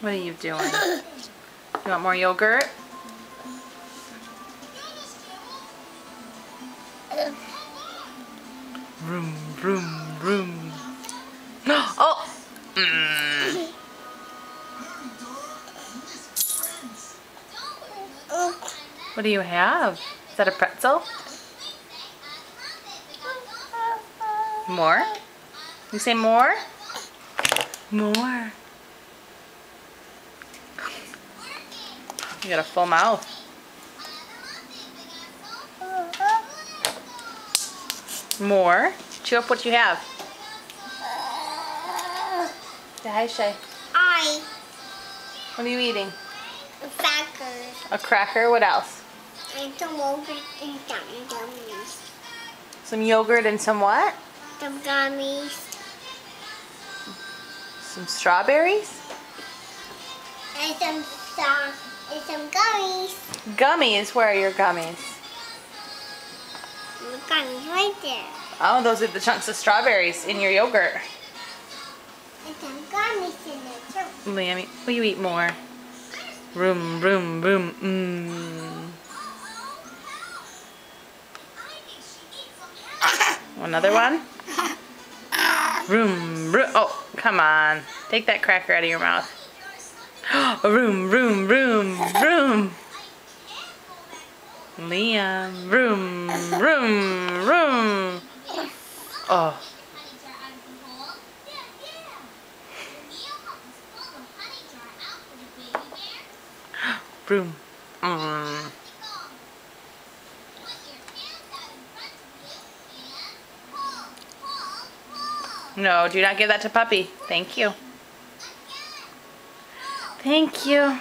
What are you doing? You want more yogurt? Vroom, vroom, vroom. Oh! Mm. What do you have? Is that a pretzel? More? You say more? More. You got a full mouth. More? Chew up what you have. Say hi, Shay. Hi. What are you eating? Crackers. A cracker? What else? And some yogurt and some gummies. Some yogurt and some what? Some gummies. Some strawberries? And some gummies. Gummies? Where are your gummies? The gummies right there. Oh, those are the chunks of strawberries in your yogurt. And some gummies in there too. Liam, will you eat more? Room, room, room. Mmm. Another one? Room, room. Oh, come on. Take that cracker out of your mouth. Room, room, room, room. Liam, room, room, room. Oh. Room. Mm. No, do not give that to Puppy. Thank you. Thank you.